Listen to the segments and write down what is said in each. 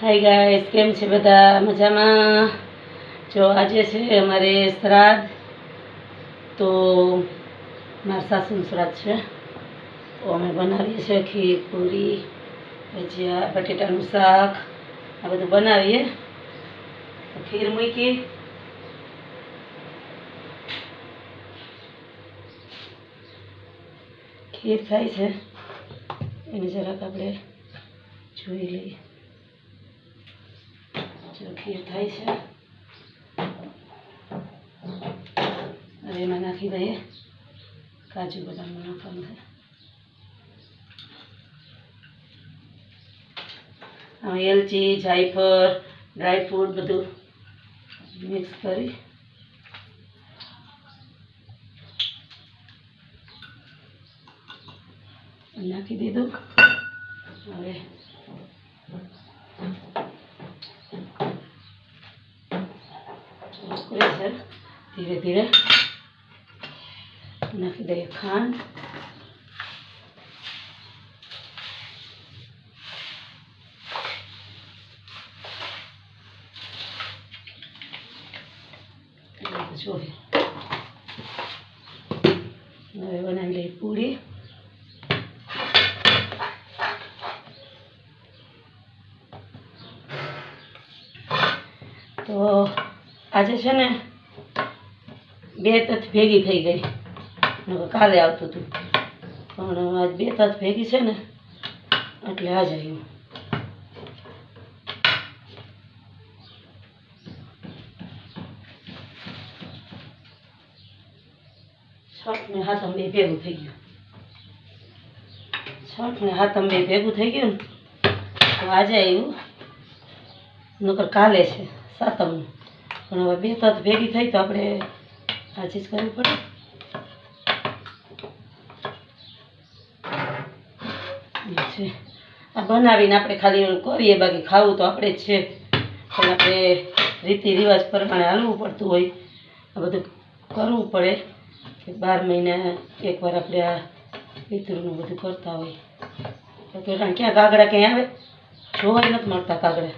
Hi guys, केम छे बधा मजामां। जो आज है अमारे श्राद्ध, तो मारा सासुनुं श्राद्ध छे, तो अमे बनावीए छे खीर, पूरी, भजिया, बटेटानुं शाक आ बधुं बनावीए। तो खीर मूकी, खीर थाय छे एने जराक आपणे जोई लईए। जो खीर थाय छे હવે એમાં નાખી દઈએ કાજુ બદામ નાખવાનું છે। આમાં એલચી, જાયફળ, ડ્રાય ફ્રૂટ બધું મિક્સ કરી નાખી દીધું। હવે धीरे धीरे नाखी दઈએ खांड। હવે બનાવી લઈએ પૂરી। તો આજે છે ને બે તથ ભેગી થઈ ગઈ, કાલે આવતું હતું પણ આજ બે તથ ભેગી છે ને એટલે આ જાય। છઠ ને હાથમ બે ભેગું થઈ ગયું, છઠ ને હાથમ બે ભેગું થઈ ગયું ને તો આજે આવ્યું, નકર કાલે છે સાતમનું। પણ હવે બે તથ ભેગી થઈ તો આપણે આજે જ કરવું પડે। આ બનાવીને આપણે ખાલી કરીએ, બાકી ખાવું તો આપણે જ છે, પણ આપણે રીતિ રિવાજ પ્રમાણે હાલવું પડતું હોય, આ બધું કરવું પડે કે 12 મહિના એકવાર આપણે આ પિતૃનું બધું કરતા હોય। તો ક્યાં કાગડા ક્યાંય આવે, જોવા નથી મળતા કાગડા,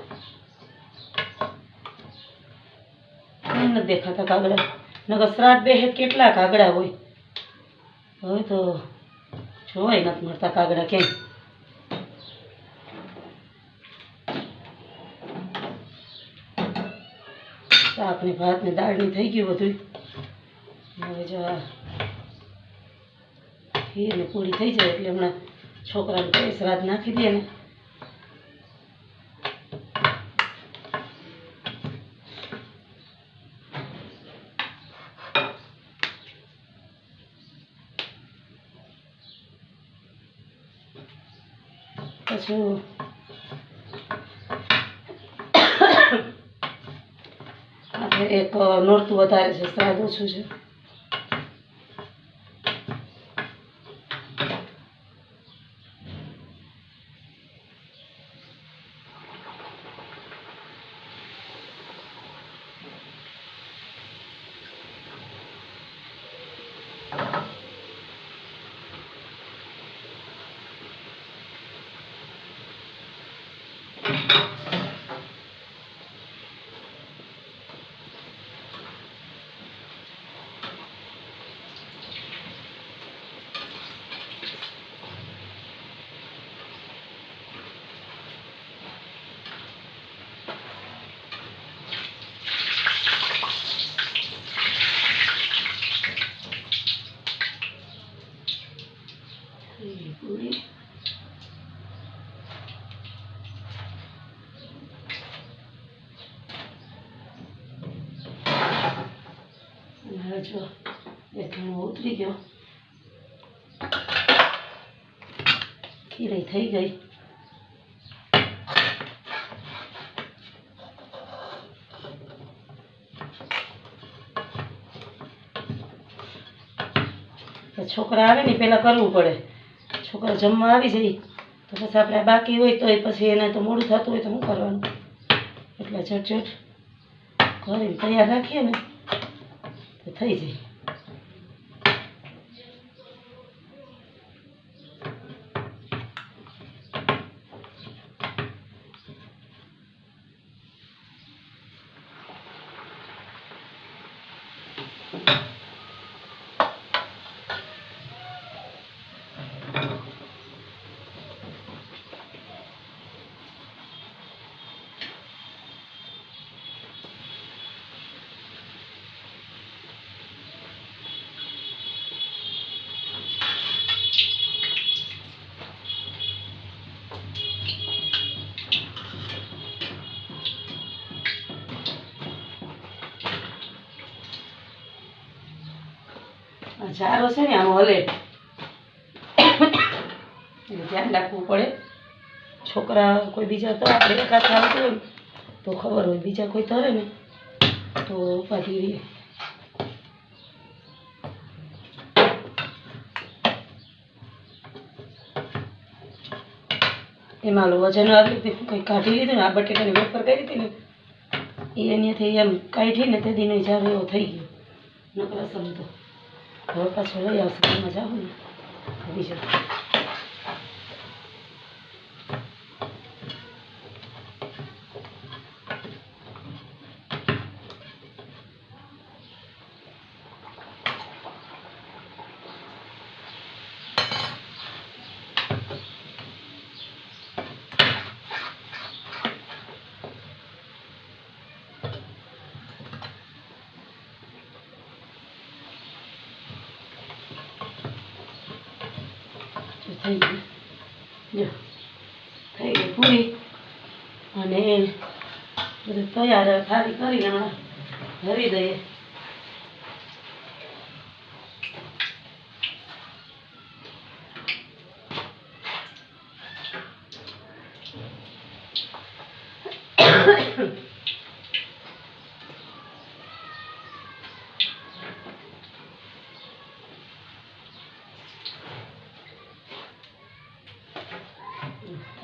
ક્યાંય નથી દેખાતા કાગડા। નકર શ્રાદ્ધ બેહે કેટલા કાગડા હોય, હવે તો જોવાય નથી મળતા કાગડા ક્યાંય। શાક ને ભાત ને દાળની થઈ ગયું બધું। હવે જો ખીર ને પૂરી થઈ જાય એટલે હમણાં છોકરાને કઈ શ્રાદ્ધ નાખી દે ને પછી આપણે એક નોરતું વધારે છે, શ્રાદ્ધ ઓછું છે। પૂરી હવે જો એક ઘણો ઉતરી ગયો, ખીર થઈ ગઈ। છોકરા આવે ને પહેલાં કરવું પડે, છોકરા જમવા આવી જાય તો પછી આપણે બાકી હોય તો પછી એને તો મોડું થતું હોય તો શું કરવાનું, એટલે ઝટઝટ કરીને તૈયાર રાખીએ ને તો થઈ જાય। જારો છે ને આમ હલે એટલે ધ્યાન રાખવું પડે. છોકરા કોઈ બીજા તો આપણે એકાદ આવતું હોય તો ખબર હોય, બીજા કોઈ તરે ને તો ઉપાધિ રહે. એમાં વજન આવ્યું કંઈ કાઢી લીધું ને, આ બટેટાની વેફર કરી હતી ને એ અહીંયાથી એમ કાઢીને તે દીનો જારો એવો થઈ ગયો નકરા સમજો. હવે પાછો લઈ આવશે એમાં જાઉં ને બીજું થઈ ગયું. જો થઈ ગઈ પૂરી અને બધું તૈયાર. થાળી કરીને હમણાં ભરી દઈએ.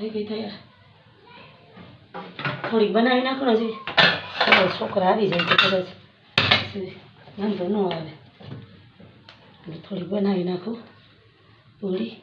થઈ ગઈ તૈયાર. થોડીક બનાવી નાખો ને હજી છોકરા આવી જાય તો કદાચ પછી વાંધો ન આવે એટલે થોડીક બનાવી નાખું પૂરી.